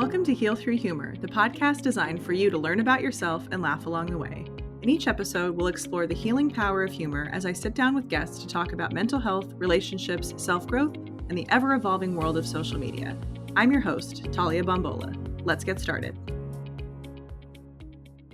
Welcome to Heal Through Humor, the podcast designed for you to learn about yourself and laugh along the way. In each episode, we'll explore the healing power of humor as I sit down with guests to talk about mental health, relationships, self-growth, and the ever-evolving world of social media. I'm your host, Talia Bombola. Let's get started.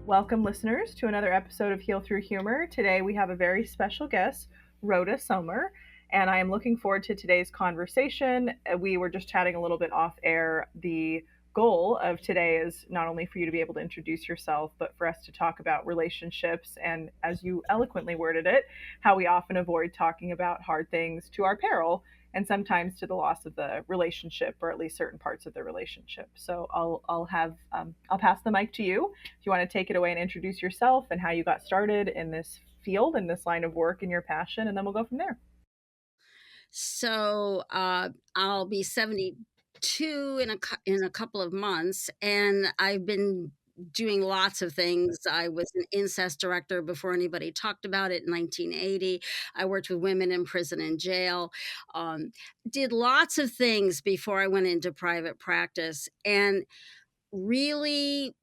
Welcome, listeners, to another episode of Heal Through Humor. Today, we have a very special guest, Rhoda Sommer, and I am looking forward to today's conversation. We were just chatting a little bit off air. The goal of today is not only for you to be able to introduce yourself, but for us to talk about relationships and, as you eloquently worded it, how we often avoid talking about hard things to our peril and sometimes to the loss of the relationship, or at least certain parts of the relationship. So I'll pass the mic to you if you want to take it away and introduce yourself and how you got started in this field and this line of work and your passion, and then we'll go from there. So I'll be 72 in a couple of months, and I've been doing lots of things. I was an incest director before anybody talked about it in 1980. I worked with women in prison and jail, did lots of things before I went into private practice, and really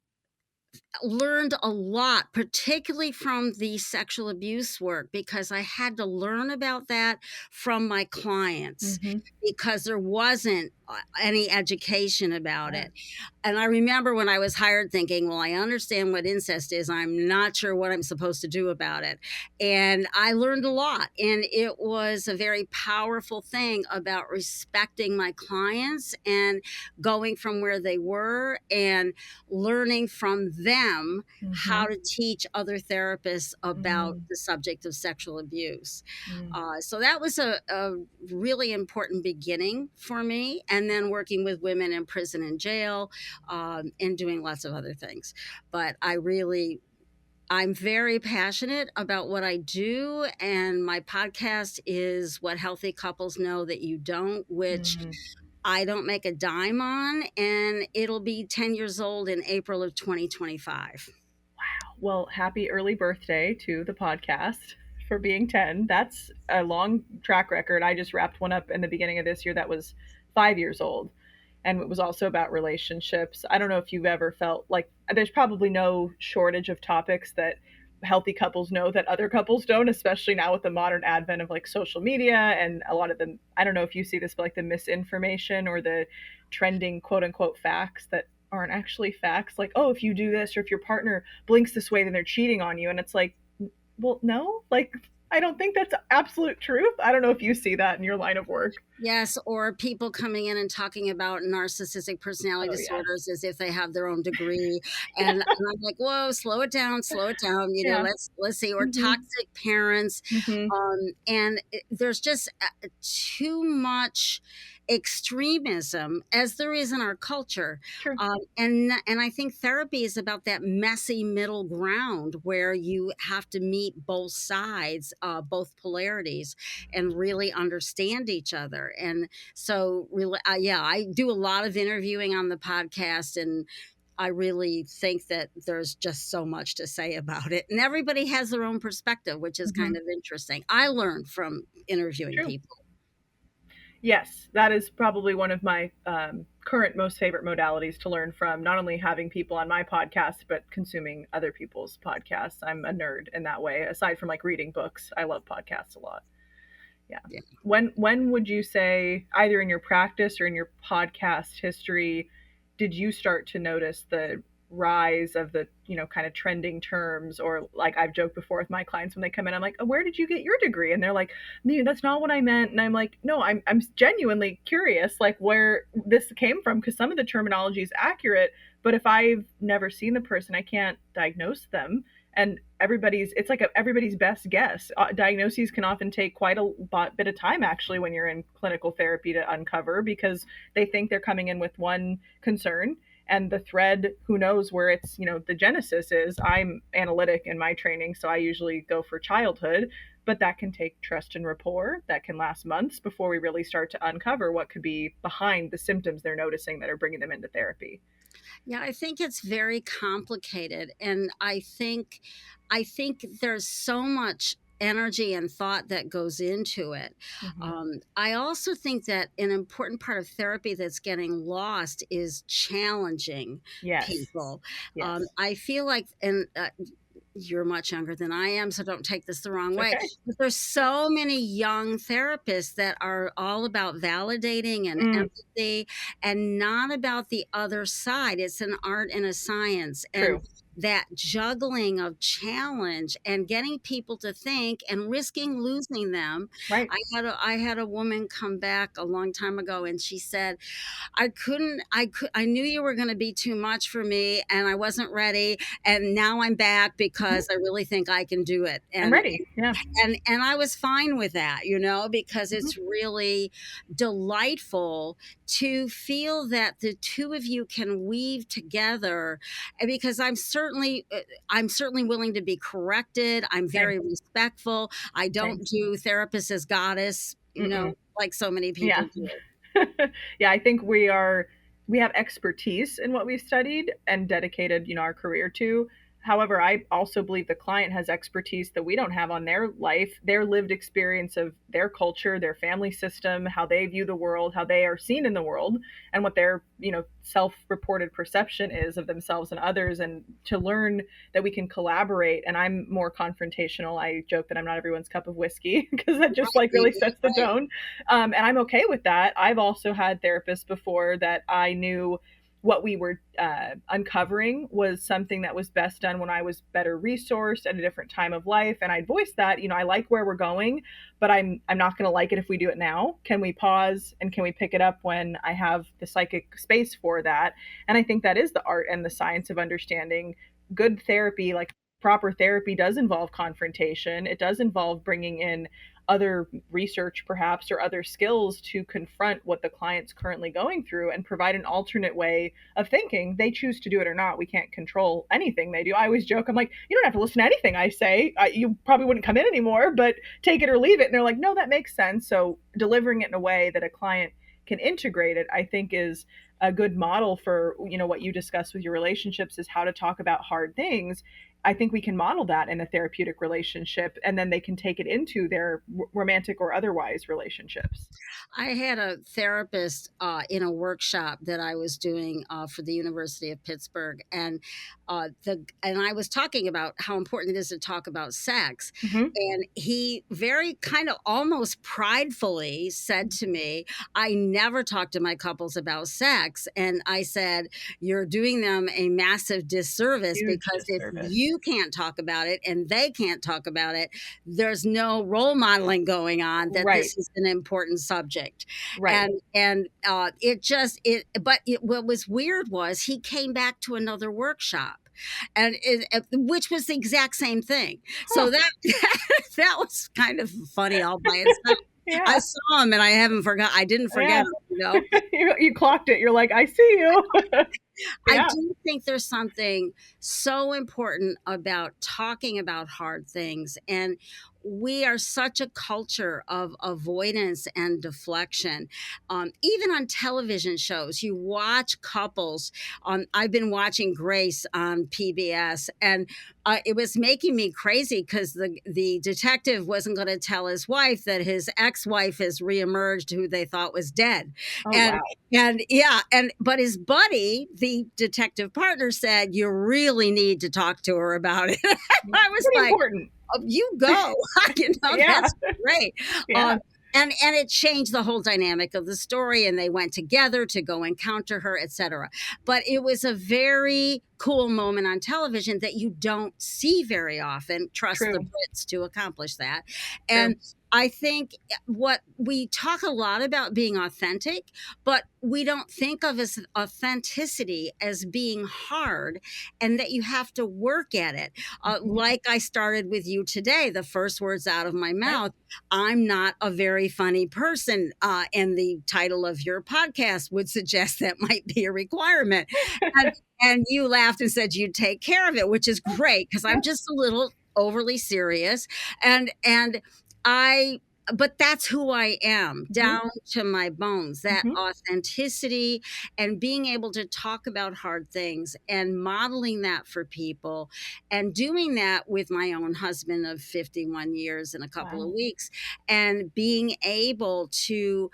learned a lot, particularly from the sexual abuse work, because I had to learn about that from my clients because there wasn't any education about it. And I remember when I was hired thinking, well, I understand what incest is. I'm not sure what I'm supposed to do about it. And I learned a lot. And it was a very powerful thing about respecting my clients and going from where they were and learning from them how to teach other therapists about the subject of sexual abuse. So that was a really important beginning for me. And then working with women in prison and jail, and doing lots of other things. But I'm very passionate about what I do, and my podcast is What Healthy Couples Know That You Don't, which I don't make a dime on, and it'll be 10 years old in April of 2025. Wow. Well, happy early birthday to the podcast for being 10. That's a long track record. I just wrapped one up in the beginning of this year that was 5 years old. And it was also about relationships. I don't know if you've ever felt like there's probably no shortage of topics that healthy couples know that other couples don't, especially now with the modern advent of like social media and a lot of the, I don't know if you see this, but like the misinformation or the trending quote unquote facts that aren't actually facts. Like, oh, if you do this or if your partner blinks this way, then they're cheating on you. And it's like, well, no, like, I don't think that's absolute truth. I don't know if you see that in your line of work. Yes, or people coming in and talking about narcissistic personality disorders as if they have their own degree. And I'm like, whoa, slow it down, you know, let's see, or toxic parents. And there's just too much extremism, as there is in our culture. And I think therapy is about that messy middle ground where you have to meet both sides, both polarities, and really understand each other. And so really, I do a lot of interviewing on the podcast, and I really think that there's just so much to say about it. And everybody has their own perspective, which is kind of interesting. I learned from interviewing people. Yes, that is probably one of my current most favorite modalities to learn from, not only having people on my podcast, but consuming other people's podcasts. I'm a nerd in that way. Aside from like reading books, I love podcasts a lot. Yeah. When would you say, either in your practice or in your podcast history, did you start to notice the rise of the, you know, kind of trending terms? Or like I've joked before with my clients when they come in, I'm like, oh, where did you get your degree? And they're like, that's not what I meant. And I'm like, no, I'm genuinely curious, like where this came from, because some of the terminology is accurate, but if I've never seen the person, I can't diagnose them. And it's like everybody's best guess. Diagnoses can often take quite a bit of time, actually, when you're in clinical therapy to uncover, because they think they're coming in with one concern, and the thread, who knows where it's, you know, the genesis is. I'm analytic in my training, so I usually go for childhood, but that can take trust and rapport. That can last months before we really start to uncover what could be behind the symptoms they're noticing that are bringing them into therapy. Yeah, I think it's very complicated. And I think there's so much energy and thought that goes into it. Mhm. I also think that an important part of therapy that's getting lost is challenging Yes. people. Yes. I feel like, and you're much younger than I am, so don't take this the wrong It's way. okay. But there's so many young therapists that are all about validating and Mm, empathy and not about the other side. It's an art and a science. And true. that juggling of challenge and getting people to think and risking losing them. Right. I had a woman come back a long time ago and she said, I knew you were going to be too much for me and I wasn't ready. And now I'm back Mhm. because I really think I can do it. I'm And ready. Yeah. and I was fine with that, because Mhm. it's really delightful to feel that the two of you can weave together. And because I'm certainly willing to be corrected. I'm Same. very respectful. I Same. don't do therapist as goddess, Mm-mm. like so many Yeah. people do. Yeah, I think we have expertise in what we've studied and dedicated, our career to. However, I also believe the client has expertise that we don't have on their life, their lived experience of their culture, their family system, how they view the world, how they are seen in the world, and what their, self-reported perception is of themselves and others, and to learn that we can collaborate. And I'm more confrontational. I joke that I'm not everyone's cup of whiskey because that just like really sets the Right. tone. And I'm okay with that. I've also had therapists before that I knew what we were uncovering was something that was best done when I was better resourced at a different time of life, and I'd voice that. I like where we're going, but I'm not going to like it if we do it now. Can we pause and can we pick it up when I have the psychic space for that? And I think that is the art and the science of understanding good therapy. Like proper therapy does involve confrontation. It does involve bringing in other research perhaps or other skills to confront what the client's currently going through and provide an alternate way of thinking. They choose to do it or not. We can't control anything they do. I always joke, I'm like, you don't have to listen to anything I say. You probably wouldn't come in anymore, but take it or leave it. And they're like, no, that makes sense. So delivering it in a way that a client can integrate it, I think, is a good model for what you discuss with your relationships, is how to talk about hard things. I think we can model that in a therapeutic relationship, and then they can take it into their romantic or otherwise relationships. I had a therapist in a workshop that I was doing for the University of Pittsburgh, and I was talking about how important it is to talk about sex, Mm-hmm. and he very kind of almost pridefully said to me, "I never talk to my couples about sex," and I said, "You're doing them a massive disservice Huge because if disservice. you can't talk about it and they can't talk about it, there's no role modeling going on that Right. this is an important subject." Right. And it just it but it, what was weird was he came back to another workshop, and which was the exact same thing. Huh. So that that was kind of funny all by itself. I Yeah. saw him and I didn't forget Yeah. him. You clocked it. You're like, I see you. I Yeah. do think there's something so important about talking about hard things. And we are such a culture of avoidance and deflection. Even on television shows, you watch couples. I've been watching Grace on PBS, and it was making me crazy because the detective wasn't going to tell his wife that his ex-wife has reemerged, who they thought was dead. Oh, And wow. and yeah, but his buddy, the detective partner, said, "You really need to talk to her about it." I was Pretty like, important. "Oh, you go." Yeah. That's great. Yeah. Um, and it changed the whole dynamic of the story, and they went together to go encounter her, etc. But it was a very cool moment on television that you don't see very often. Trust the True. Brits to accomplish that. True. And I think what we talk a lot about being authentic, but we don't think of as authenticity as being hard and that you have to work at it. Mhm. Like I started with you today, the first words out of my Right. mouth, "I'm not a very funny person." And the title of your podcast would suggest that might be a requirement. And, and you laughed and said you'd take care of it, which is great because Yeah. I'm just a little overly serious. And I but that's who I am, Mhm. down to my bones. That Mhm. authenticity and being able to talk about hard things and modeling that for people and doing that with my own husband of 51 years in a couple of Wow. weeks, and being able to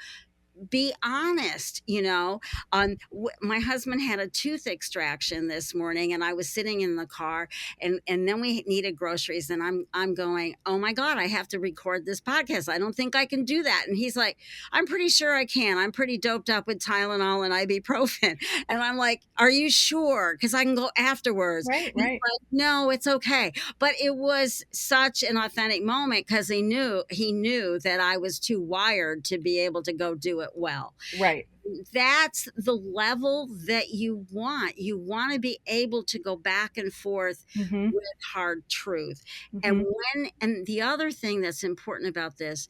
be honest, my husband had a tooth extraction this morning, and I was sitting in the car, and then we needed groceries, and I'm going, oh my god, I have to record this podcast. I don't think I can do that. And he's like, I'm pretty sure I can. I'm pretty doped up with Tylenol and ibuprofen. And I'm like, are you sure? Because I can go afterwards. Right, And he's right, like, no, it's okay. But it was such an authentic moment because he knew that I was too wired to be able to go do it well. right. That's the level that you want. You want to be able to go back and forth Mhm. with hard truth. And Mhm. and the other thing that's important about this,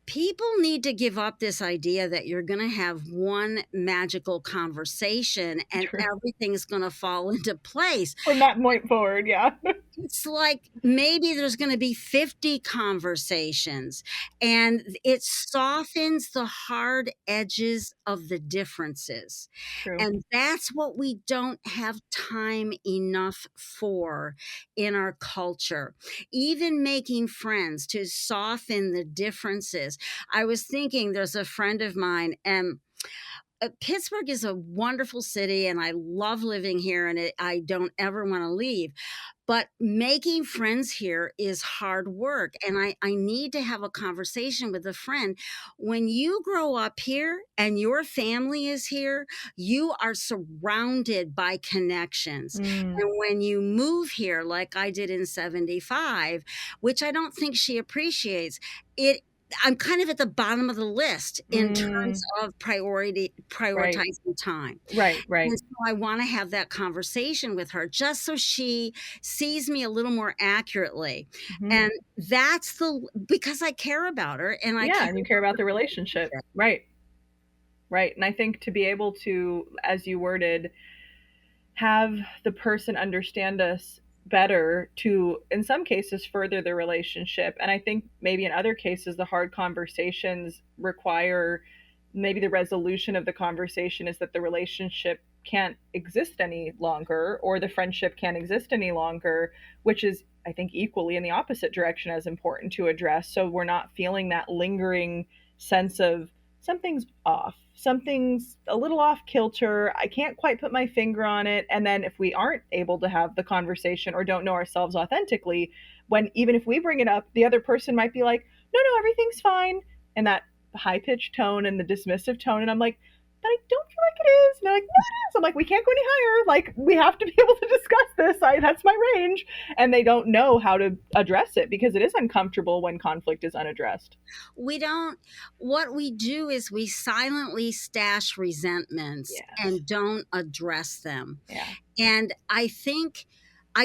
people need to give up this idea that you're going to have one magical conversation and True. everything's going to fall into place. From that point forward, yeah. It's like maybe there's going to be 50 conversations, and it softens the hard edges of the differences. True. And that's what we don't have time enough for in our culture. Even making friends to soften the differences. I was thinking there's a friend of mine, and Pittsburgh is a wonderful city, and I love living here, and I don't ever want to leave. But making friends here is hard work. And I need to have a conversation with a friend. When you grow up here and your family is here, you are surrounded by connections. Mm. And when you move here, like I did in 75, which I don't think she appreciates, it I'm kind of at the bottom of the list in terms Mm. of Right. prioritizing time. Right, right. And so I want to have that conversation with her just so she sees me a little more accurately. Mhm. And that's because I care about her and I Yeah, care and you care about about the the relationship. relationship. Right. Right. And I think to be able to, as you worded, have the person understand us better to, in some cases, further the relationship. And I think maybe in other cases, the hard conversations require maybe the resolution of the conversation is that the relationship can't exist any longer or the friendship can't exist any longer, which is, I think, equally in the opposite direction as important to address. So we're not feeling that lingering sense of something's off, something's a little off kilter, I can't quite put my finger on it. And then if we aren't able to have the conversation or don't know ourselves authentically, when even if we bring it up, the other person might be like, no, no, everything's fine, and that high pitched tone and the dismissive tone. And I'm like, but I don't feel like it is. And they're like, no, it is. I'm like, we can't go any higher. Like, we have to be able to discuss this. That's my range. And they don't know how to address it because it is uncomfortable when conflict is unaddressed. We don't, what we do is we silently stash resentments Yes. and don't address them. Yeah. And I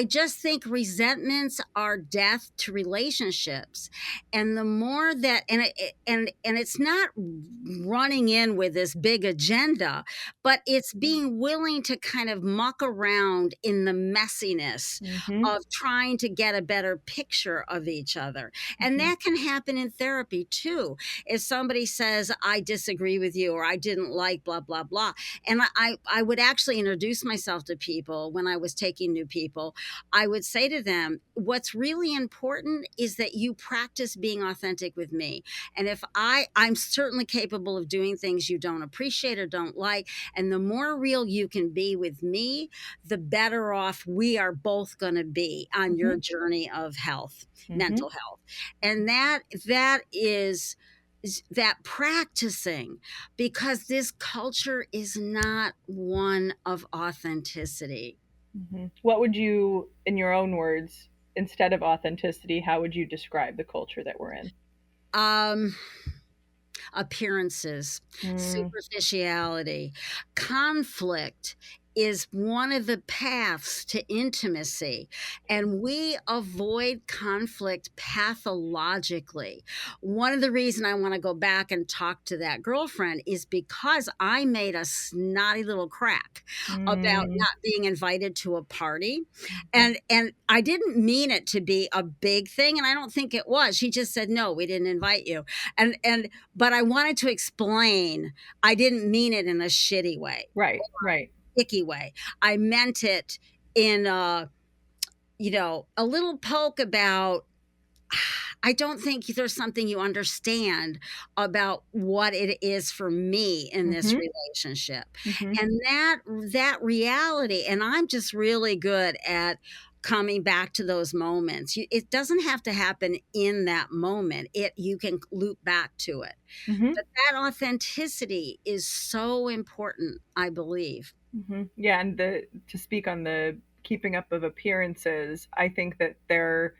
just think resentments are death to relationships. And the more that, and it's not running in with this big agenda, but it's being willing to kind of muck around in the messiness Mm-hmm. of trying to get a better picture of each other. And Mm-hmm. that can happen in therapy too. If somebody says, I disagree with you, or I didn't like blah, blah, blah. And I would actually introduce myself to people when I was taking new people. I would say to them, what's really important is that you practice being authentic with me. And if I'm certainly capable of doing things you don't appreciate or don't like. And the more real you can be with me, the better off we are both going to be on your Mm-hmm. journey of health, Mm-hmm. mental health. And that is that practicing, because this culture is not one of authenticity. Mm-hmm. What would you, in your own words, instead of authenticity, how would you describe the culture that we're in? Um, Appearances, Mm. superficiality, conflict is one of the paths to intimacy, and we avoid conflict pathologically. One of the reason I want to go back and talk to that girlfriend is because I made a snotty little crack about Mm, not being invited to a party, and I didn't mean it to be a big thing, and I don't think it was. She just said, "No, we didn't invite you." And but I wanted to explain I didn't mean it in a shitty way, right, right. icky way. I meant it in a little poke about I don't think there's something you understand about what it is for me in this Mhm, relationship. mhm, And that reality, and I'm just really good at coming back to those moments. It doesn't have to happen in that moment. You can loop back to it. mhm, But that authenticity is so important, I believe. mhm. Yeah, and to speak on the keeping up of appearances, I think that there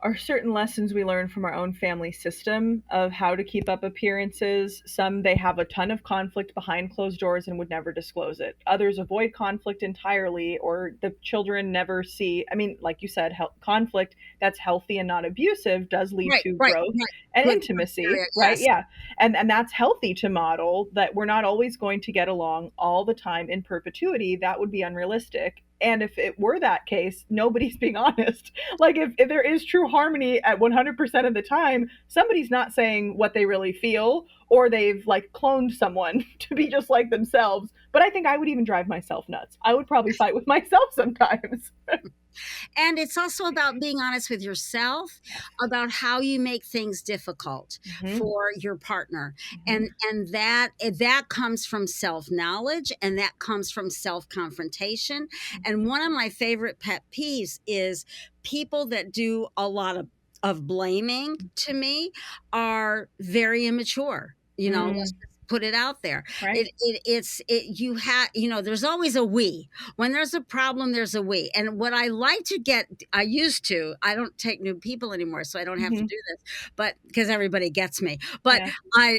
are certain lessons we learn from our own family system of how to keep up appearances. Some they have a ton of conflict behind closed doors and would never disclose it. Others avoid conflict entirely, or the children never see. I mean, like you said, conflict that's healthy and not abusive does lead Right, to right, growth right. and Good intimacy, criteria, right? yes. Yeah. And that's healthy to model that we're not always going to get along all the time in perpetuity. That would be unrealistic. And if it were that case, nobody's being honest. Like if there is true harmony at 100% of the time, somebody's not saying what they really feel, or they've like cloned someone to be just like themselves. But I think I would even drive myself nuts. I would probably fight with myself sometimes. And it's also about being honest with yourself Yes. about how you make things difficult Mm-hmm. for your partner. Mm-hmm. And that comes from self-knowledge, and that comes from self-confrontation. And one of my favorite pet peeves is people that do a lot of blaming, to me, are very immature. Let's Mm, just put it out there. right. There's always a we. When there's a problem, there's a we. And what I like to get, I don't take new people anymore, so I don't have to Mm-hmm. do this, but because everybody gets me, but Yeah.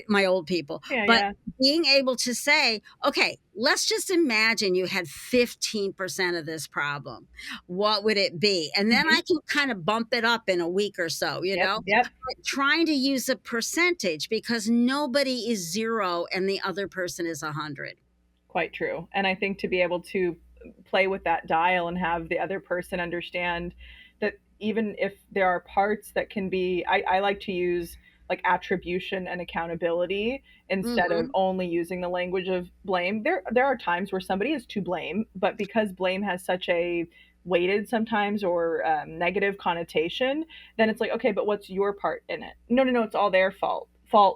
my old people, Yeah. but Yeah. being able to say, okay, let's just imagine you had 15% of this problem. What would it be? And then Mm-hmm. I can kind of bump it up in a week or so, Yep. Yep. but trying to use a percentage because nobody is zero and the other person is 100. Quite true. And I think to be able to play with that dial and have the other person understand that even if there are parts that can be, I like to use like attribution and accountability instead of Hmm. only using the language of blame. There are times where somebody is to blame, but because blame has such a weighted sometimes or negative connotation, then it's like, okay, but what's your part in it? No, no, no, it's all their fault,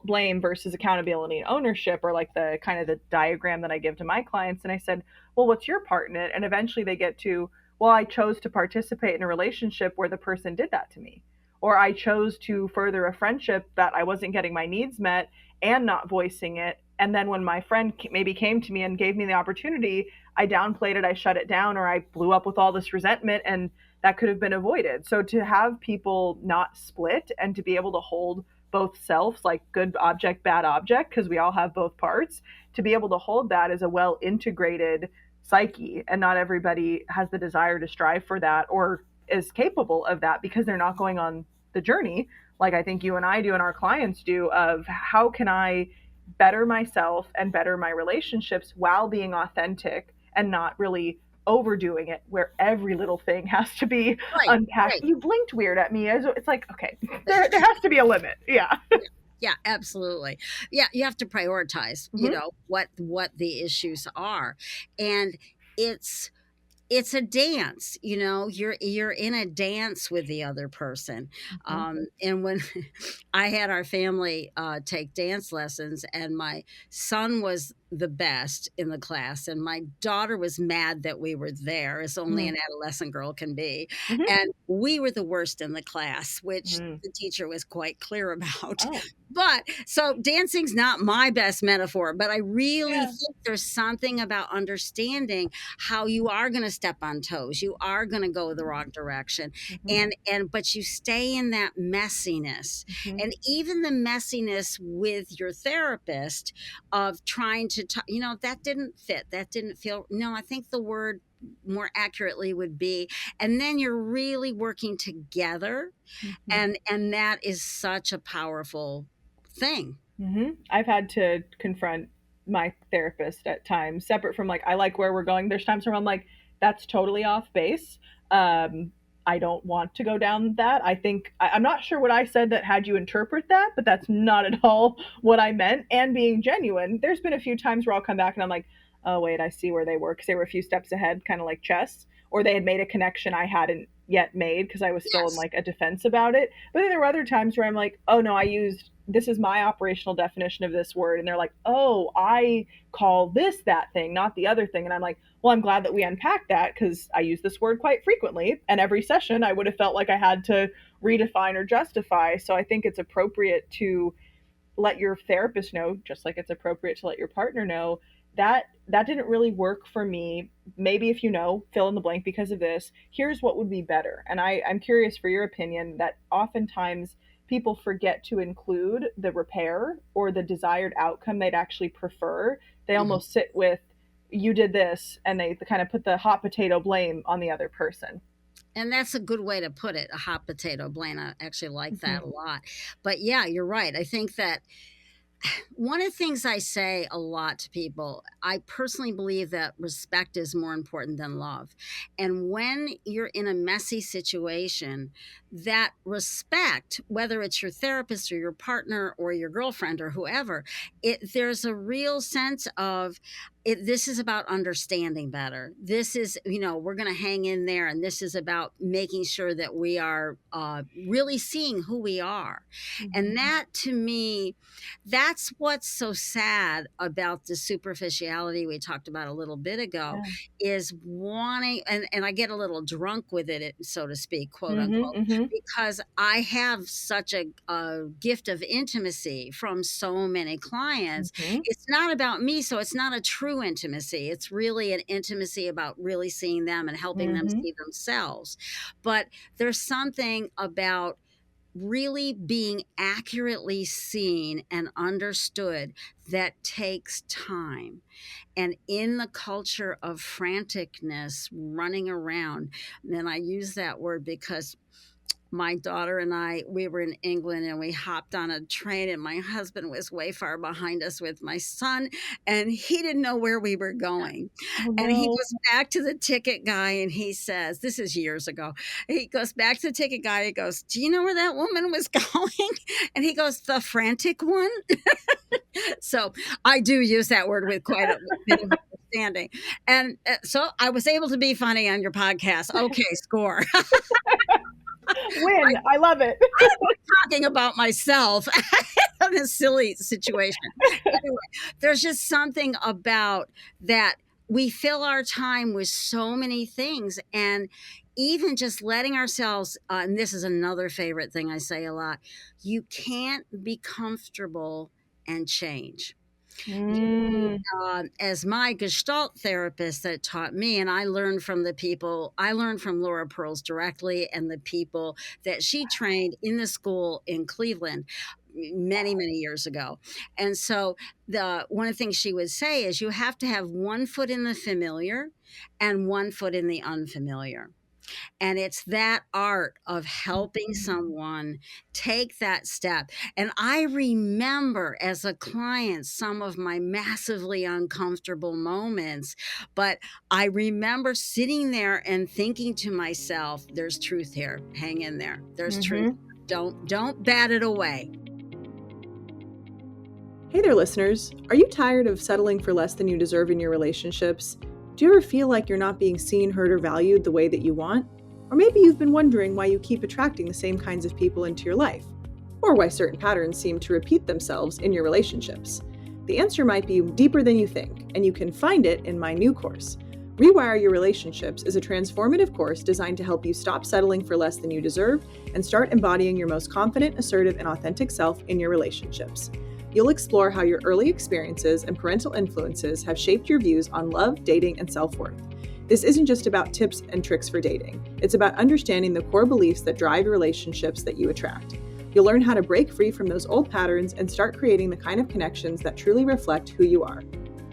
blame versus accountability and ownership, or like the kind of the diagram that I give to my clients. And I said, well, what's your part in it? And eventually they get to, well, I chose to participate in a relationship where the person did that to me, or I chose to further a friendship that I wasn't getting my needs met and not voicing it. And then when my friend maybe came to me and gave me the opportunity, I downplayed it, I shut it down, or I blew up with all this resentment, and that could have been avoided. So to have people not split and to be able to hold both selves, like good object, bad object, because we all have both parts, to be able to hold that as a well integrated psyche. And not everybody has the desire to strive for that or is capable of that because they're not going on the journey like I think you and I do and our clients do of how can I better myself and better my relationships while being authentic and not really overdoing it where every little thing has to be Right, unpacked. right. You blinked weird at me. It's like, okay, there has to be a limit. Yeah. Yeah, yeah, absolutely. Yeah, you have to prioritize, Hmm. what the issues are. And it's it's a dance, you're in a dance with the other person. Hmm. And when I had our family take dance lessons, and my son was the best in the class, and my daughter was mad that we were there, as only Hmm. an adolescent girl can be, Hmm. and we were the worst in the class, which Hmm. the teacher was quite clear about. Oh, But so dancing's not my best metaphor, but I really yeah. think there's something about understanding how you are going to step on toes. You are going to go the wrong direction. Mm-hmm. But you stay in that messiness. Mm-hmm. And even the messiness with your therapist of trying to, that didn't fit. That didn't feel, no, I think the word more accurately would be, and then you're really working together. Mm-hmm. And that is such a powerful thing. I've had to confront my therapist at times, separate from like, I like where we're going. There's times where I'm like, that's totally off base. Um, I don't want to go down that. I think I'm not sure what I said that had you interpret that, but that's not at all what I meant. And being genuine, there's been a few times where I'll come back and I'm like, oh wait, I see where they were, because they were a few steps ahead, kind of like chess, or they had made a connection I hadn't yet made because I was still in Yes. like a defense about it. But then there were other times where I'm like, oh no, I used, this is my operational definition of this word, and they're like, oh, I call this that thing, not the other thing. And I'm like, well, I'm glad that we unpacked that, because I use this word quite frequently, and every session I would have felt like I had to redefine or justify. So I think it's appropriate to let your therapist know, just like it's appropriate to let your partner know, that that didn't really work for me. Maybe if you know, fill in the blank because of this, here's what would be better. And I'm curious for your opinion that oftentimes people forget to include the repair or the desired outcome they'd actually prefer. They Mhm. almost sit with, you did this, and they kind of put the hot potato blame on the other person. And that's a good way to put it, a hot potato blame. I actually like Mm-hmm. that a lot. But yeah, you're right. I think that one of the things I say a lot to people, I personally believe that respect is more important than love. And when you're in a messy situation, that respect, whether it's your therapist or your partner or your girlfriend or whoever, there's a real sense of this is about understanding better. This is, we're going to hang in there. And this is about making sure that we are really seeing who we are. Mm-hmm. And that to me, that's what's so sad about the superficiality we talked about a little bit ago, Yeah. is wanting, and I get a little drunk with it, so to speak, quote Mm-hmm. unquote, Mm-hmm. because I have such a gift of intimacy from so many clients. Mm-hmm. It's not about me, so it's not a true intimacy. It's really an intimacy about really seeing them and helping them Mm-hmm. see themselves. But there's something about really being accurately seen and understood that takes time. And in the culture of franticness, running around, and I use that word because my daughter and I, we were in England and we hopped on a train, and my husband was way far behind us with my son, and he didn't know where we were going. Oh And he no. goes back to the ticket guy and he says, this is years ago. He goes back to the ticket guy. He goes, do you know where that woman was going? And he goes, the frantic one. So I do use that word with quite a bit of understanding. And so I was able to be funny on your podcast. Okay, score. Win. I love it. Talking about myself in a silly situation. Anyway, there's just something about that. We fill our time with so many things, and even just letting ourselves, and this is another favorite thing I say a lot, you can't be comfortable and change. You, Mm. as my Gestalt therapist that taught me, and I learned from the people, I learned from Laura Pearls directly and the people that she trained in the school in Cleveland many, many years ago. And so the one of the things she would say is you have to have one foot in the familiar and one foot in the unfamiliar. And it's that art of helping someone take that step. And I remember as a client some of my massively uncomfortable moments, but I remember sitting there and thinking to myself, there's truth here. Hang in there. There's truth. Mm-hmm. Don't bat it away. Hey there, listeners. Are you tired of settling for less than you deserve in your relationships? Do you ever feel like you're not being seen, heard, or valued the way that you want? Or maybe you've been wondering why you keep attracting the same kinds of people into your life, or why certain patterns seem to repeat themselves in your relationships. The answer might be deeper than you think, and you can find it in my new course. Rewire Your Relationships is a transformative course designed to help you stop settling for less than you deserve and start embodying your most confident, assertive, and authentic self in your relationships. You'll explore how your early experiences and parental influences have shaped your views on love, dating, and self-worth. This isn't just about tips and tricks for dating. It's about understanding the core beliefs that drive relationships that you attract. You'll learn how to break free from those old patterns and start creating the kind of connections that truly reflect who you are.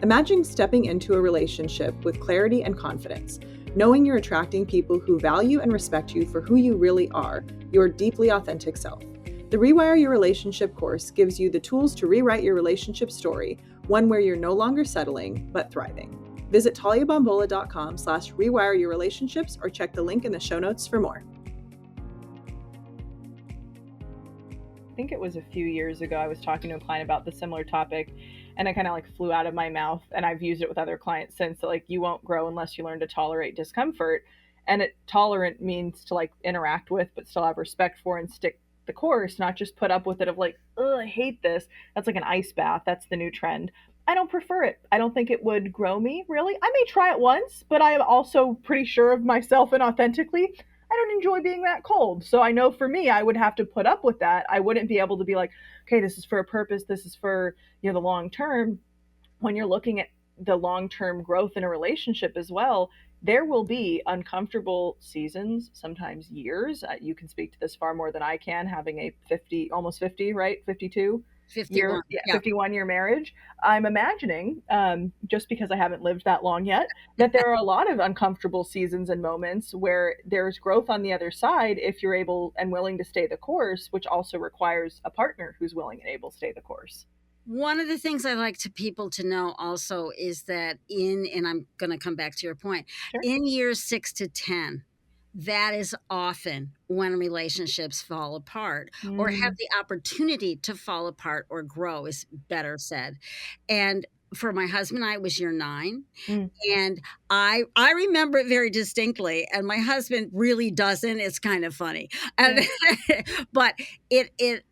Imagine stepping into a relationship with clarity and confidence, knowing you're attracting people who value and respect you for who you really are, your deeply authentic self. The Rewire Your Relationship course gives you the tools to rewrite your relationship story, one where you're no longer settling, but thriving. Visit taliabombola.com/rewire-your-relationships or check the link in the show notes for more. I think it was a few years ago I was talking to a client about the similar topic, and I kind of flew out of my mouth, and I've used it with other clients since, that you won't grow unless you learn to tolerate discomfort. And tolerant means to interact with but still have respect for and stick the course, not just put up with it of oh, I hate this. That's like an ice bath. That's the new trend. I don't prefer it. I don't think it would grow me, really. I may try it once, but I am also pretty sure of myself and authentically, I don't enjoy being that cold. So I know for me, I would have to put up with that. I wouldn't be able to be okay, this is for a purpose. This is for, the long term. When you're looking at the long-term growth in a relationship as well, there will be uncomfortable seasons, sometimes years. You can speak to this far more than I can, having a 50, almost 50, right? 52 51. year, Yeah. 51-year marriage. I'm imagining, just because I haven't lived that long yet, that there are a lot of uncomfortable seasons and moments where there's growth on the other side if you're able and willing to stay the course, which also requires a partner who's willing and able to stay the course. One of the things I like to people to know also is that and I'm going to come back to your point, Sure. in years 6 to 10, that is often when relationships fall apart or have the opportunity to fall apart or grow, is better said. And for my husband and I, it was year 9. And I remember it very distinctly, and my husband really doesn't. It's kind of funny. And but it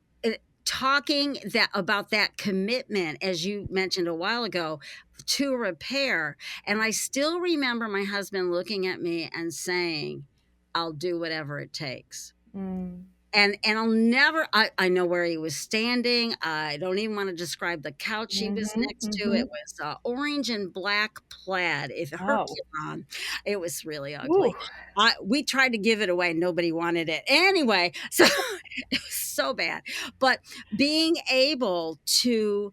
talking about that commitment, as you mentioned a while ago, to repair. And I still remember my husband looking at me and saying, I'll do whatever it takes. And I'll never, I know where he was standing. I don't even want to describe the couch he was next to. It was orange and black plaid, if Herculon. It was really ugly. We tried to give it away. Nobody wanted it. Anyway, so it was so bad. But being able to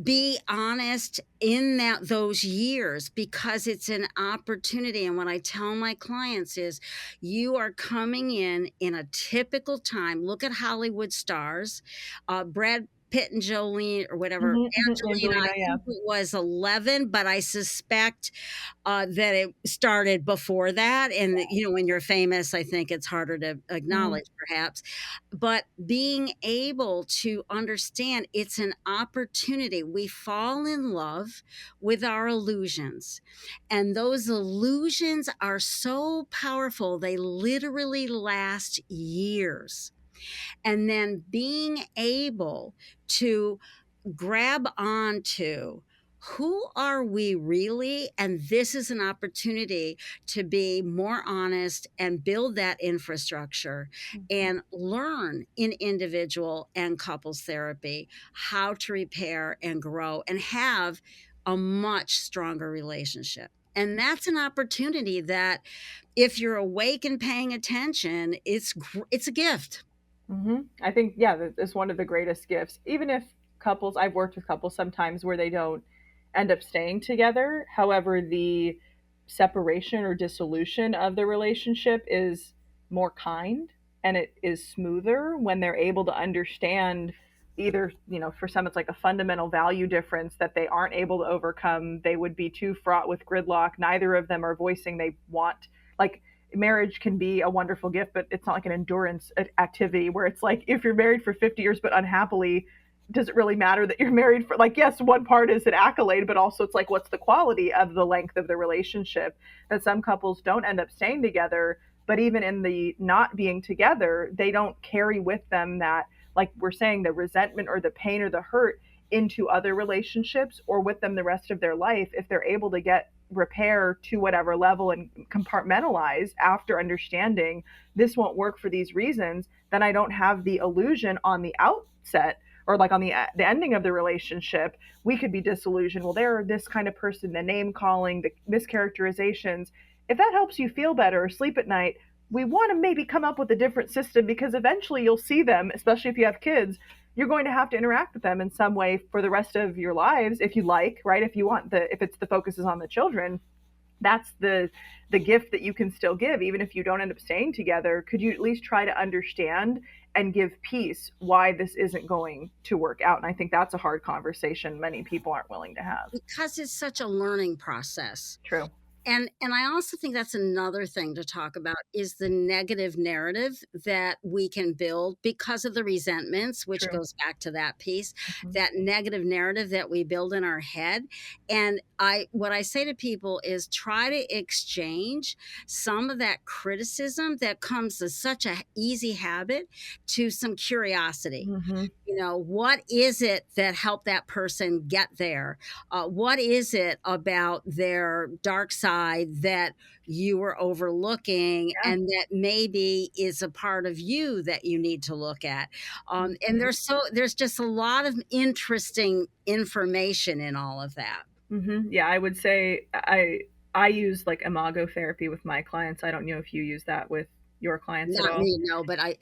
be honest in those years, because it's an opportunity. And what I tell my clients is, you are coming in a typical time. Look at Hollywood stars, Brad Pitt and Jolene, or whatever. Angelina, I think it was 11, but I suspect that it started before that. And when you're famous, I think it's harder to acknowledge, perhaps. But being able to understand, it's an opportunity. We fall in love with our illusions, and those illusions are so powerful, they literally last years. And then being able to grab onto, who are we really? And this is an opportunity to be more honest and build that infrastructure and learn in individual and couples therapy how to repair and grow and have a much stronger relationship. And that's an opportunity that, if you're awake and paying attention, it's a gift. I think, it's one of the greatest gifts. Even if couples, I've worked with couples sometimes where they don't end up staying together. However, the separation or dissolution of the relationship is more kind, and it is smoother when they're able to understand, either, for some it's a fundamental value difference that they aren't able to overcome. They would be too fraught with gridlock. Neither of them are voicing they want, marriage can be a wonderful gift, but it's not like an endurance activity where it's if you're married for 50 years but unhappily, does it really matter that you're married for, yes, one part is an accolade, but also it's what's the quality of the length of the relationship? That some couples don't end up staying together, but even in the not being together, they don't carry with them that, we're saying, the resentment or the pain or the hurt into other relationships or with them the rest of their life. If they're able to get repair to whatever level and compartmentalize after understanding this won't work for these reasons, then I don't have the illusion on the outset or like on the ending of the relationship, we could be disillusioned. Well, they're this kind of person, the name calling, the mischaracterizations. If that helps you feel better or sleep at night, we want to maybe come up with a different system, because eventually you'll see them, especially if you have kids. You're going to have to interact with them in some way for the rest of your lives, if you like, right? If it's the focus is on the children, that's the gift that you can still give, even if you don't end up staying together. Could you at least try to understand and give peace why this isn't going to work out? And I think that's a hard conversation many people aren't willing to have. Because it's such a learning process. True. And I also think that's another thing to talk about, is the negative narrative that we can build because of the resentments, which True. goes back to that piece, Mm-hmm. that negative narrative that we build in our head. And what I say to people is try to exchange some of that criticism that comes as such a easy habit to some curiosity. Mm-hmm. What is it that helped that person get there? What is it about their dark side that you were overlooking, Yeah. and that maybe is a part of you that you need to look at? And there's just a lot of interesting information in all of that. Mm-hmm. Yeah, I would say I use like imago therapy with my clients. I don't know if you use that with your clients at Not all. me, no, but I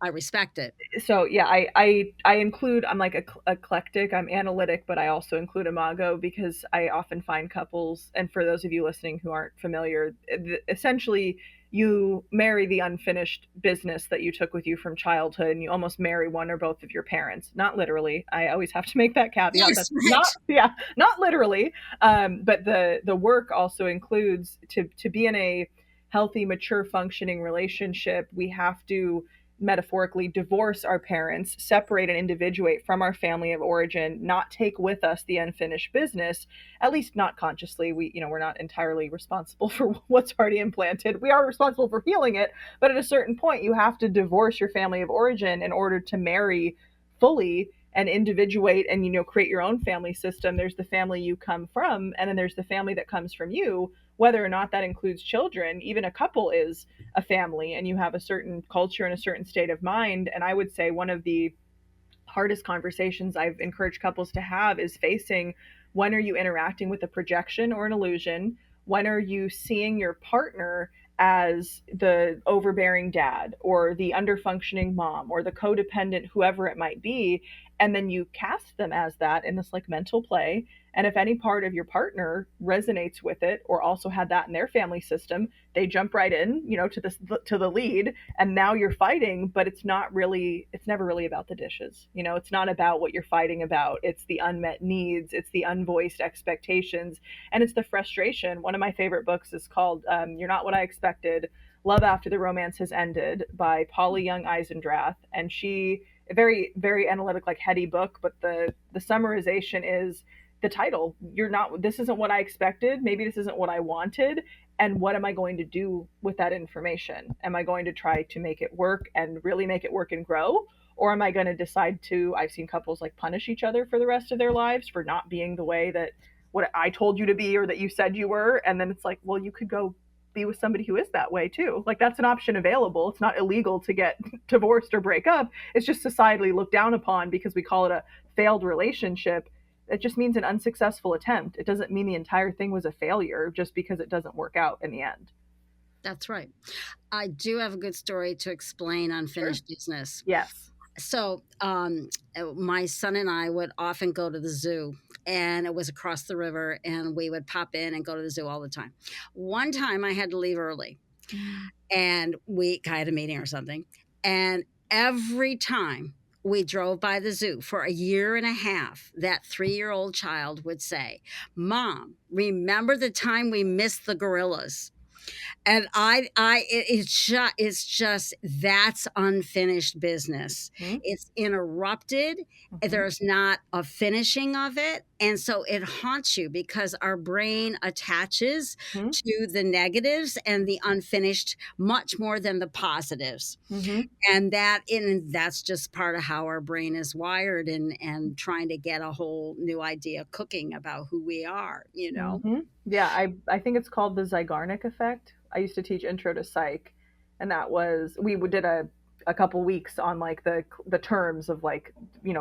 respect it. So yeah, I include, I'm like eclectic, I'm analytic, but I also include imago, because I often find couples, and for those of you listening who aren't familiar, essentially you marry the unfinished business that you took with you from childhood, and you almost marry one or both of your parents. Not literally, I always have to make that caveat. Yes, That's right. not literally. But the work also includes, to be in a healthy, mature, functioning relationship, we have to metaphorically divorce our parents, separate and individuate from our family of origin, not take with us the unfinished business, at least not consciously. We're not entirely responsible for what's already implanted. We are responsible for healing it, but at a certain point you have to divorce your family of origin in order to marry fully and individuate and create your own family system. There's the family you come from, and then there's the family that comes from you, whether or not that includes children. Even a couple is a family, and you have a certain culture and a certain state of mind. And I would say one of the hardest conversations I've encouraged couples to have is facing, when are you interacting with a projection or an illusion? When are you seeing your partner as the overbearing dad or the underfunctioning mom or the codependent, whoever it might be? And then you cast them as that in this like mental play. And if any part of your partner resonates with it, or also had that in their family system, they jump right in, to the lead, and now you're fighting. But it's never really about the dishes. It's not about what you're fighting about. It's the unmet needs, it's the unvoiced expectations, and it's the frustration. One of my favorite books is called You're Not What I Expected: Love After the Romance Has Ended, by Paula Young Eisendrath. And she, a very, very analytic, like heady book, but the summarization is the title. This isn't what I expected, maybe this isn't what I wanted, and what am I going to do with that information? Am I going to try to make it work and really make it work and grow? Or am I going to decide to, I've seen couples like punish each other for the rest of their lives for not being the way that what I told you to be or that you said you were. And then it's like, well, you could go be with somebody who is that way too. Like, that's an option available. It's not illegal to get divorced or break up. It's just societally looked down upon because we call it a failed relationship. It just means an unsuccessful attempt. It doesn't mean the entire thing was a failure just because it doesn't work out in the end. That's right. I do have a good story to explain unfinished business. Yes. So, my son and I would often go to the zoo, and it was across the river, and we would pop in and go to the zoo all the time. One time I had to leave early, and I had a meeting or something. And every time we drove by the zoo for a year and a half, that 3-year-old child would say, "Mom, remember the time we missed the gorillas?" And it's just that's unfinished business. Mm-hmm. It's interrupted. Mm-hmm. There's not a finishing of it. And so it haunts you because our brain attaches Mm-hmm. to the negatives and the unfinished much more than the positives. Mm-hmm. And that's just part of how our brain is wired, and trying to get a whole new idea cooking about who we are. Mm-hmm. Yeah, I think it's called the Zeigarnik effect. I used to teach intro to psych, and that was, we did a couple weeks on like the terms of like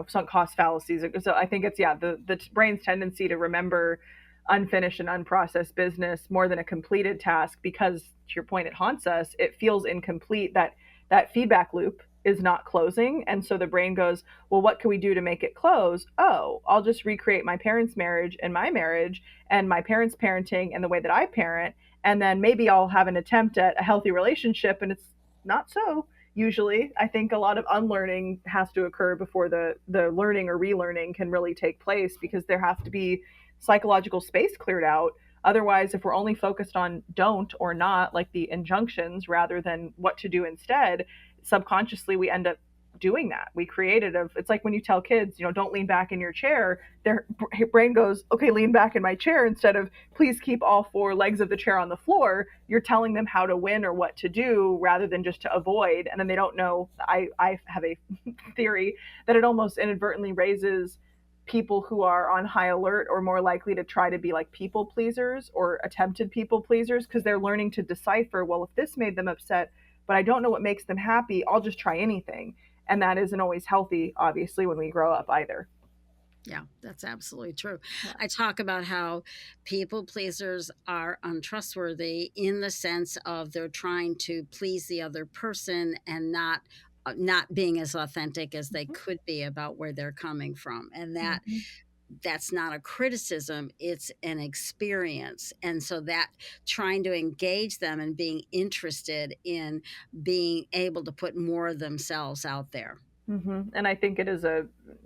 sunk cost fallacies. So I think it's the brain's tendency to remember unfinished and unprocessed business more than a completed task, because to your point, it haunts us. It feels incomplete, that feedback loop is not closing, and so the brain goes, well, what can we do to make it close? Oh, I'll just recreate my parents' marriage and my marriage and my parents' parenting and the way that I parent, and then maybe I'll have an attempt at a healthy relationship. And it's not so. Usually, I think a lot of unlearning has to occur before the learning or relearning can really take place, because there has to be psychological space cleared out. Otherwise, if we're only focused on don't or not, like the injunctions, rather than what to do instead, subconsciously we end up doing that. We created it's like when you tell kids, don't lean back in your chair, their brain goes, okay, lean back in my chair, instead of please keep all four legs of the chair on the floor. You're telling them how to win or what to do rather than just to avoid. And then they don't know. I have a theory that it almost inadvertently raises people who are on high alert or more likely to try to be like people pleasers or attempted people pleasers, because they're learning to decipher, well, if this made them upset, but I don't know what makes them happy, I'll just try anything. And that isn't always healthy, obviously, when we grow up either. Yeah, that's absolutely true. Yeah. I talk about how people pleasers are untrustworthy in the sense of they're trying to please the other person and not being as authentic as they could be about where they're coming from. And Mm-hmm. that's not a criticism, it's an experience. And so that trying to engage them and being interested in being able to put more of themselves out there. Mm-hmm. And I think it is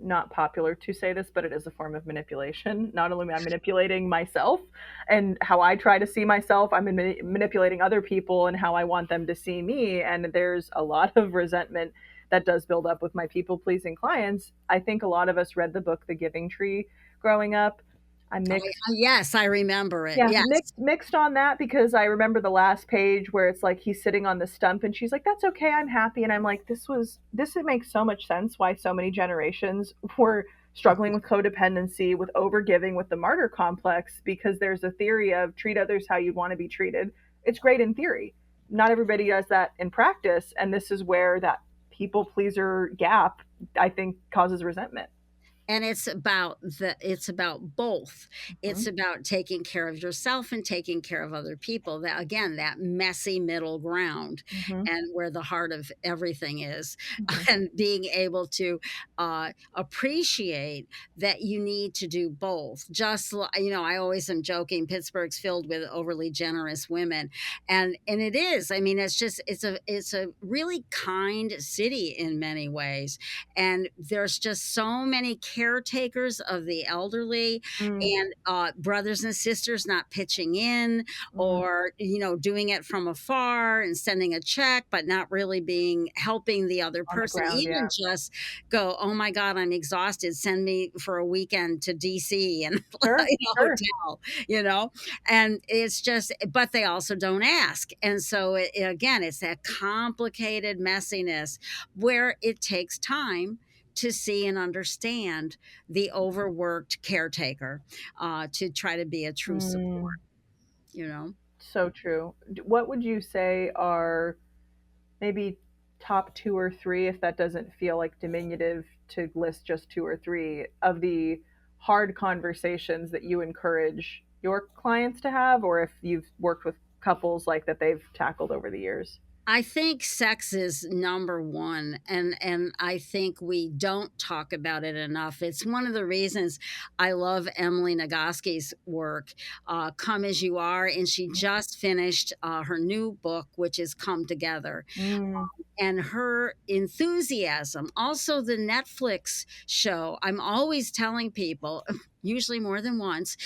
not popular to say this, but it is a form of manipulation. Not only am I manipulating myself and how I try to see myself, I'm manipulating other people and how I want them to see me. And there's a lot of resentment that does build up with my people pleasing clients. I think a lot of us read the book The Giving Tree growing up. I'm mixed. Yes, I remember it. Yeah, Yes. mixed on that, because I remember the last page where it's like he's sitting on the stump and she's like, "That's okay, I'm happy." And I'm like, this it makes so much sense why so many generations were struggling with codependency, with overgiving, with the martyr complex, because there's a theory of treat others how you'd want to be treated. It's great in theory. Not everybody does that in practice, and this is where that people pleaser gap, I think, causes resentment. And it's about both. Mm-hmm. It's about taking care of yourself and taking care of other people. That, again, that messy middle ground, Mm-hmm. and where the heart of everything is. Mm-hmm. And being able to appreciate that you need to do both. I always am joking, Pittsburgh's filled with overly generous women, and it is. I mean, it's a really kind city in many ways, and there's just so many caretakers of the elderly, Mm-hmm. and brothers and sisters not pitching in, or doing it from afar and sending a check but not really being helping the other On the person, ground, even yeah. just go, oh my god, I'm exhausted, send me for a weekend to DC and Sure, a sure. hotel. And it's just, but they also don't ask, and so again, it's that complicated messiness where it takes time to see and understand the overworked caretaker, to try to be a true Mm. support, you know? So true. What would you say are maybe top two or three, if that doesn't feel like diminutive to list just two or three, of the hard conversations that you encourage your clients to have, or if you've worked with couples like that they've tackled over the years? I think sex is number one, and I think we don't talk about it enough. It's one of the reasons I love Emily Nagoski's work, Come As You Are, and she just finished her new book, which is Come Together. Mm. And her enthusiasm, also the Netflix show. I'm always telling people, usually more than once,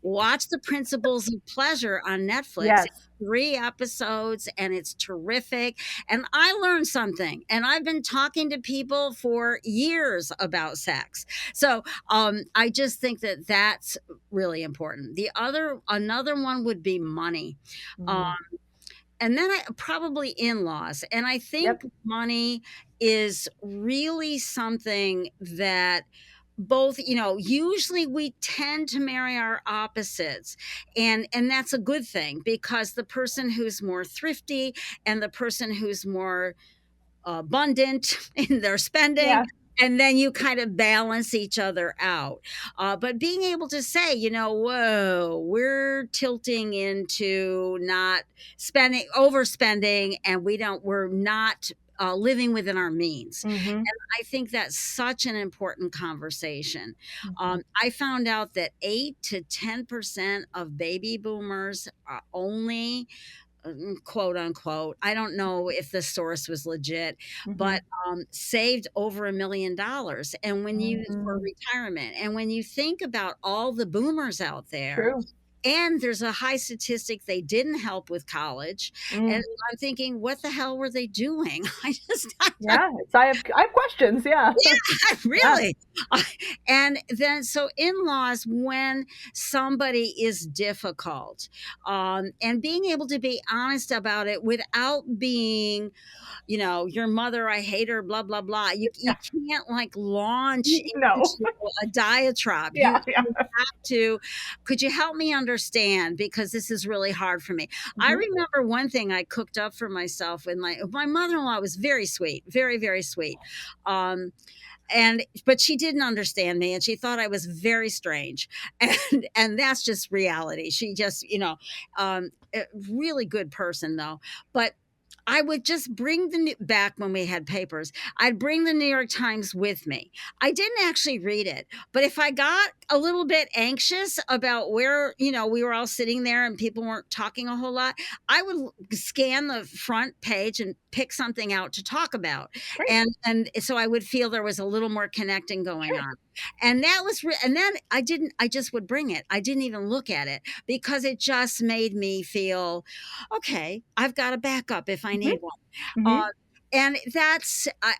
watch The Principles of Pleasure on Netflix. Yes. 3 episodes, and it's terrific. And I learned something, and I've been talking to people for years about sex. So I just think that that's really important. Another one would be money. Um, Mm. and then probably in-laws. And I think Yep. money is really something that both, usually we tend to marry our opposites, and that's a good thing, because the person who's more thrifty and the person who's more abundant in their spending, Yeah. and then you kind of balance each other out. But being able to say, whoa, we're tilting into not spending, overspending, and we're not living within our means. Mm-hmm. And I think that's such an important conversation. Mm-hmm. I found out that 8 to 10% of baby boomers are only, quote unquote, I don't know if the source was legit, Mm-hmm. but saved over $1 million. And when you, for Mm-hmm. retirement, and when you think about all the boomers out there, True. and there's a high statistic they didn't help with college, and Mm. I'm thinking, what the hell were they doing? Yeah. I have questions. Yeah. Yeah, Yeah. really. Uh, and then, so in-laws, when somebody is difficult, and being able to be honest about it without being, your mother, I hate her, blah, blah, blah. You Yeah. can't like launch No. into a diatribe. You, Yeah. Yeah. you have to, could you help me understand? Because this is really hard for me. I Mm-hmm. remember one thing I cooked up for myself, and my mother-in-law was very sweet, very, very sweet. Um, but she didn't understand me, and she thought I was very strange. And that's just reality. She just, a really good person though. But I would just bring back when we had papers, I'd bring the New York Times with me. I didn't actually read it, but if I got a little bit anxious about where, we were all sitting there and people weren't talking a whole lot, I would scan the front page and pick something out to talk about. Great. And so I would feel there was a little more connecting going Sure. on. And that was, and then I just would bring it. I didn't even look at it because it just made me feel, okay, I've got a backup if I Mm-hmm. need one. Mm-hmm. Uh, and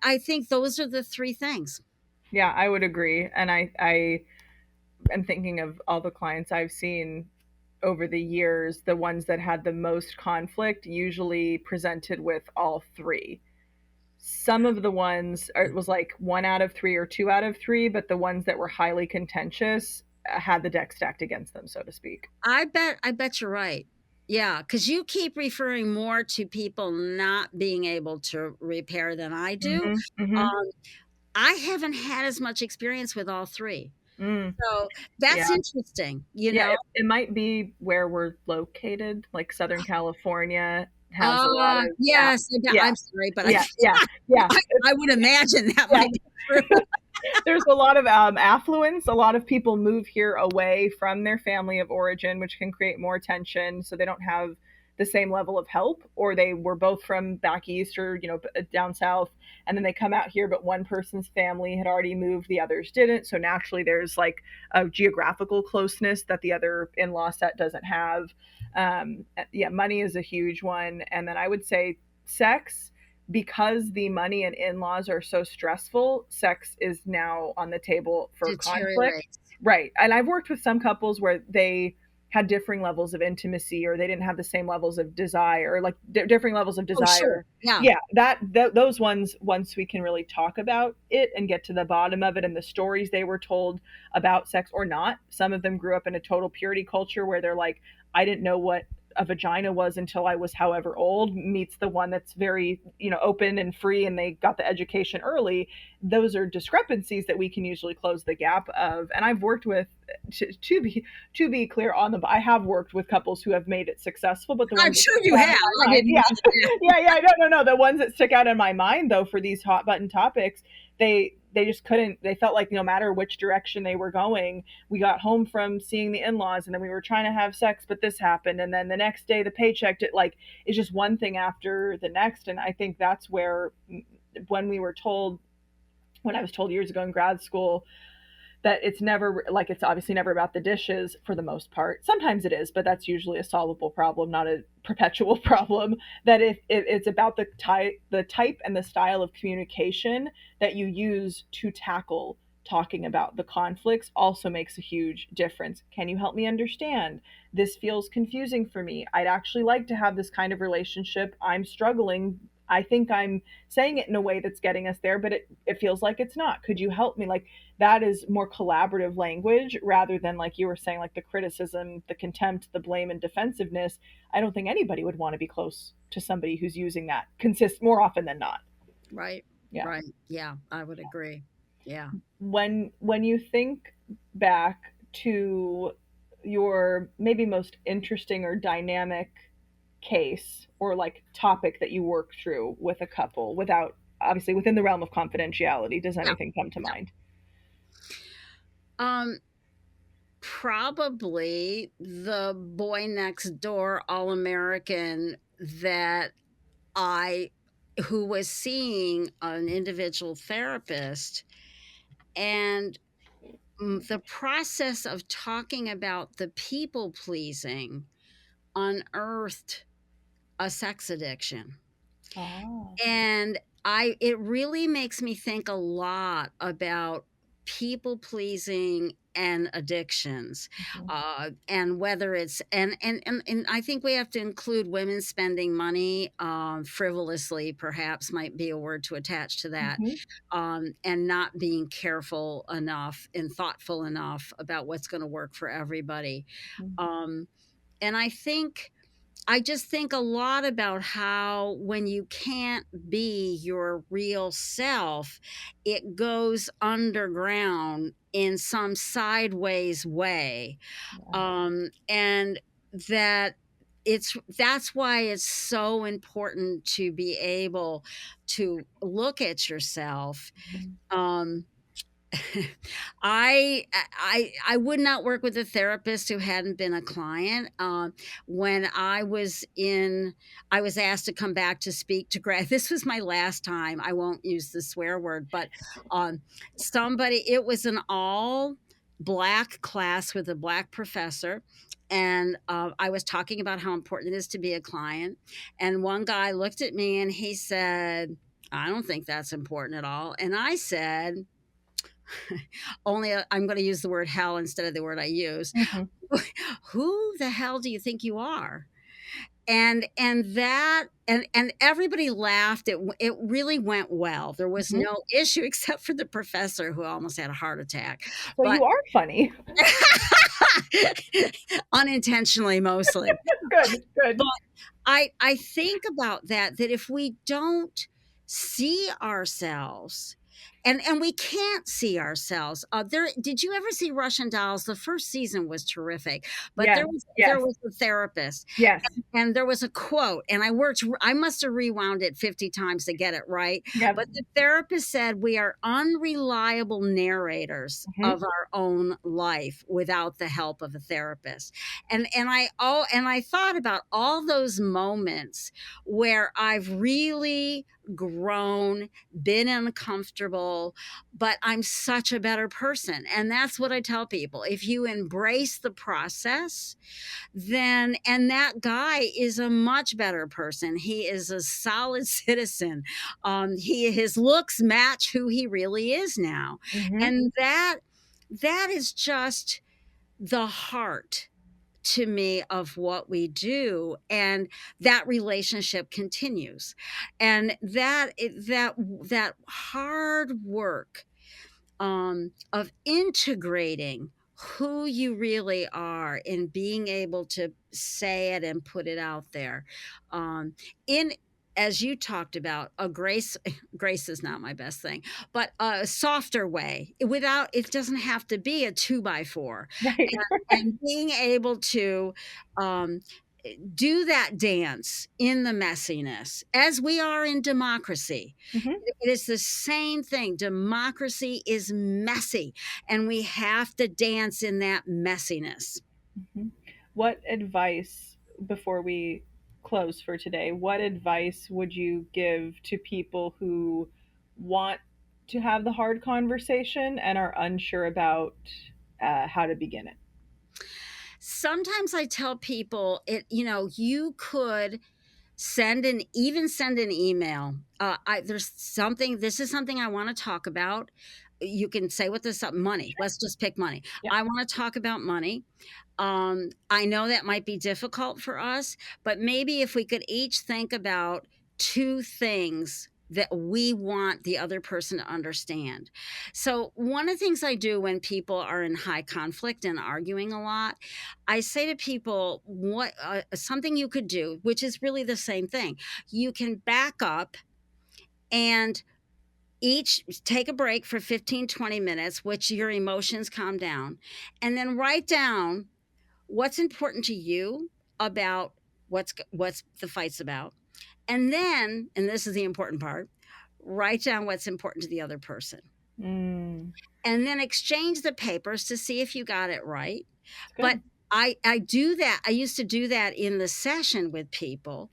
I think those are the three things. Yeah, I would agree. And I am thinking of all the clients I've seen over the years, the ones that had the most conflict usually presented with all three. Some of the ones it was like 1 out of 3 or 2 out of 3, but the ones that were highly contentious had the deck stacked against them, so to speak. I bet you're right. Yeah, because you keep referring more to people not being able to repair than I do. Mm-hmm. Mm-hmm. Um, I haven't had as much experience with all three. Mm. So Yeah. that's interesting, Yeah, it might be where we're located, like Southern California has a lot of Yes, yeah, I'm sorry, but yeah, yeah, yeah, I would imagine that yeah. might be true. There's a lot of affluence. A lot of people move here away from their family of origin, which can create more tension. So they don't have the same level of help, or they were both from back east or down south, and then they come out here, but one person's family had already moved, the others didn't. So naturally, there's like a geographical closeness that the other in-law set doesn't have. Yeah, money is a huge one, and then I would say sex, because the money and in-laws are so stressful, sex is now on the table for conflict. Deteriorates. Right. And I've worked with some couples where they had differing levels of intimacy, or they didn't have the same levels of desire, like differing levels of Oh, sure. desire. Yeah. Yeah, those ones, once we can really talk about it and get to the bottom of it and the stories they were told about sex or not. Some of them grew up in a total purity culture where they're like, I didn't know what a vagina was until I was however old, meets the one that's very, open and free, and they got the education early. Those are discrepancies that we can usually close the gap of. And I've worked with, to be clear on the, I have worked with couples who have made it successful, but the I'm ones that sure stick you out in have. my I mind- didn't yeah, mean that. yeah, no, the ones that stick out in my mind though for these hot button topics, they just couldn't, they felt like no matter which direction they were going, we got home from seeing the in-laws and then we were trying to have sex, but this happened, and then the next day the paycheck did, like, it's just one thing after the next. And I think that's where, when we were told, when I was told years ago in grad school, that it's never, like, it's obviously never about the dishes for the most part. Sometimes it is, but that's usually a solvable problem, not a perpetual problem. That if it's about the type and the style of communication that you use to tackle talking about the conflicts also makes a huge difference. Can you help me understand? This feels confusing for me. I'd actually like to have this kind of relationship. I'm struggling. I think I'm saying it in a way that's getting us there, but it feels like it's not. Could you help me? Like, that is more collaborative language rather than, like you were saying, like the criticism, the contempt, the blame, and defensiveness. I don't think anybody would want to be close to somebody who's using that more often than not. Right. Yeah. Right. Yeah, I would agree. Yeah. When you think back to your maybe most interesting or dynamic case or like topic that you work through with a couple without obviously within the realm of confidentiality, does Yeah. anything come to mind? Um, Probably the boy next door All-American that I who was seeing an individual therapist, and the process of talking about the people pleasing unearthed a sex addiction. Ah. And I it really makes me think a lot about people pleasing and addictions, Mhm. and whether it's and I think we have to include women spending money, frivolously, perhaps might be a word to attach to that, Mhm. and not being careful enough and thoughtful enough about what's going to work for everybody. Mhm. Um, and I just think a lot about how when you can't be your real self, it goes underground in some sideways way. Yeah. And that that's why it's so important to be able to look at yourself. Mhm. Um, I would not work with a therapist who hadn't been a client. When I was asked to come back to speak to grad. This was my last time. I won't use the swear word, but um, it was an all black class with a black professor. And I was talking about how important it is to be a client. And one guy looked at me and he said, I don't think that's important at all. And I said, only I'm going to use the word hell instead of the word I use. Mhm. Who the hell do you think you are? And everybody laughed. It really went well. There was Mhm. no issue except for the professor who almost had a heart attack. So But you are funny. unintentionally mostly. Good, But good. I think about that if we don't see ourselves, and we can't see ourselves. Did you ever see Russian Dolls? The first season was terrific, but Yes, there yes, was a therapist, yes. and there was a quote, and I must have rewound it 50 times to get it right. Yep. But the therapist said we are unreliable narrators Mhm. of our own life without the help of a therapist. And I thought about all those moments where I've really grown, been uncomfortable, but I'm such a better person. And that's what I tell people. If you embrace the process, then and that guy is a much better person. He is a solid citizen. His looks match who he really is now. Mhm. And that is just the heart to me of what we do, and that relationship continues, and that hard work, of integrating who you really are and being able to say it and put it out there, um, in as you talked about a grace is not my best thing, but a softer way, without it doesn't have to be a 2 by 4, Right. and being able to um, do that dance in the messiness as we are in democracy. Mhm. It is the same thing. Democracy is messy, and we have to dance in that messiness. Mhm. What advice, before we close for today, what advice would you give to people who want to have the hard conversation and are unsure about how to begin it? Sometimes I tell people, you could send an email. This is something I want to talk about. You can say what this money. Let's just pick money. Yeah. I want to talk about money. I know that might be difficult for us, but maybe if we could each think about two things that we want the other person to understand. So, one of the things I do when people are in high conflict and arguing a lot, I say to people, what something you could do, which is really the same thing. You can back up and each take a break for 15, 20 minutes, which your emotions calm down, and then write down what's important to you about what's the fight's about. And then, and this is the important part, write down what's important to the other person. Mm, And then exchange the papers to see if you got it right. it's good. But I do that. I used to do that in the session with people,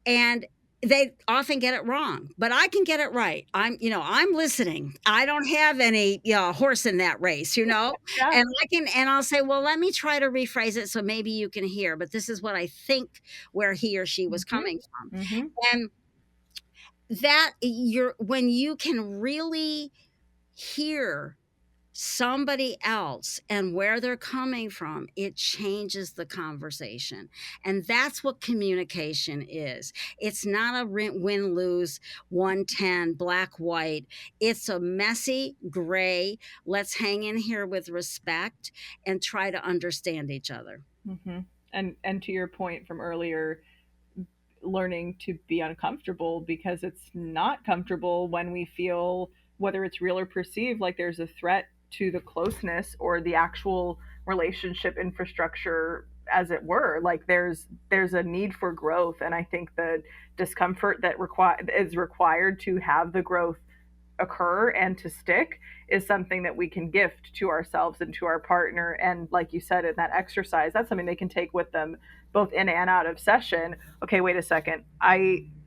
and they often get it wrong, but I can get it right. I'm listening. I don't have any horse in that race, Yeah. and I'll say, well, let me try to rephrase it so maybe you can hear, but this is what I think where he or she was coming from. Mm-hmm. And that when you can really hear somebody else and where they're coming from, it changes the conversation. And that's what communication is. It's not a win-lose 110 black white. It's a messy gray. Let's hang in here with respect and try to understand each other. Mm-hmm. And to your point from earlier, learning to be uncomfortable, because it's not comfortable when we feel, whether it's real or perceived, like there's a threat to the closeness or the actual relationship infrastructure, as it were. Like there's a need for growth, and I think the discomfort that is required to have the growth occur and to stick is something that we can gift to ourselves and to our partner. And like you said, in that exercise, that's something they can take with them both in and out of session. Okay, wait a second.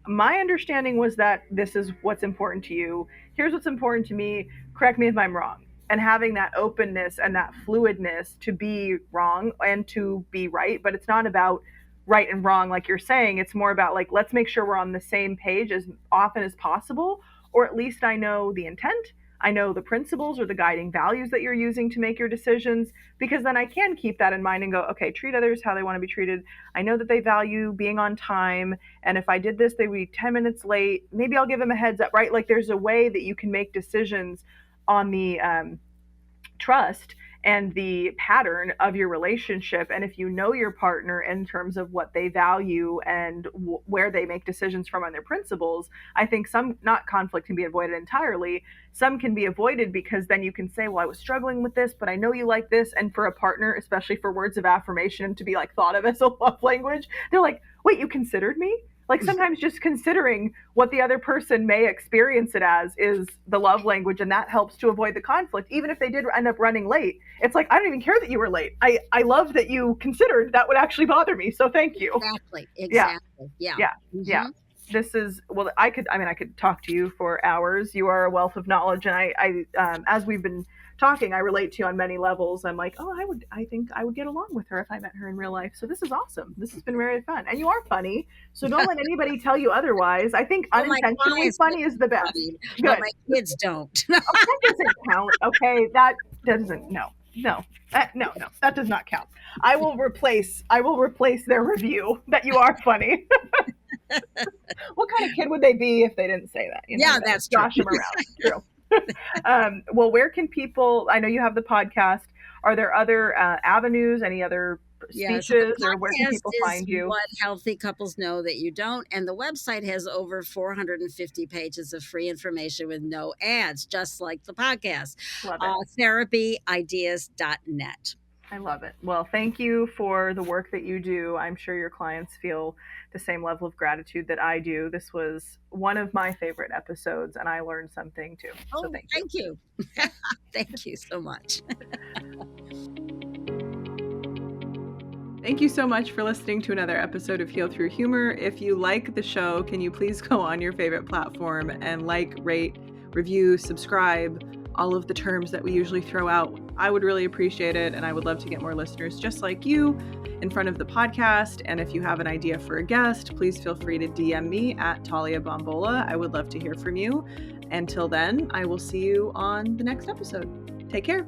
My understanding was that this is what's important to you. Here's what's important to me. Correct me if I'm wrong. And having that openness and that fluidness to be wrong and to be right. But it's not about right and wrong, like you're saying. It's more about, like, let's make sure we're on the same page as often as possible, or at least I know the intent. I know the principles or the guiding values that you're using to make your decisions, because then I can keep that in mind and go, okay, treat others how they want to be treated. I know that they value being on time. And if I did this, they would be 10 minutes late. Maybe I'll give them a heads up, right? Like there's a way that you can make decisions on the trust and the pattern of your relationship. And if you know your partner in terms of what they value and where they make decisions from on their principles, I think some, not conflict can be avoided entirely. Some can be avoided, because then you can say, well, I was struggling with this, but I know you like this. And for a partner, especially for words of affirmation to be like thought of as a love language, they're like, wait, you considered me? Like sometimes just considering what the other person may experience it as is the love language, and that helps to avoid the conflict. Even if they did end up running late, it's like, I don't even care that you were late. I love that you considered that would actually bother me, so thank you. Exactly. Yeah. Mm-hmm. Yeah. This is, well, I could talk to you for hours. You are a wealth of knowledge, and I as we've been talking, I relate to you on many levels. I'm like, oh, I think I would get along with her if I met her in real life. So this is awesome. This has been very fun. And you are funny. So don't let anybody tell you otherwise. I think unintentionally funny is the best. Good. But my kids don't. Oh, that doesn't count. Okay. That doesn't, no, that does not count. I will replace their review that you are funny. What kind of kid would they be if they didn't say that? Yeah, that's true. Josh them around. True. Well, where can people, I know you have the podcast. Are there other avenues, any other speeches, or where can people find you? What healthy couples know that you don't. And the website has over 450 pages of free information with no ads, just like the podcast. Love it. Therapyideas.net. I love it. Well, thank you for the work that you do. I'm sure your clients feel the same level of gratitude that I do. This was one of my favorite episodes, and I learned something too. Oh, so thank you. Thank you so much. Thank you so much for listening to another episode of Heal Through Humor. If you like the show, can you please go on your favorite platform and like, rate, review, subscribe, all of the terms that we usually throw out. I would really appreciate it, and I would love to get more listeners just like you in front of the podcast. And if you have an idea for a guest, please feel free to DM me at Talia Bombola. I would love to hear from you. Until then, I will see you on the next episode. Take care.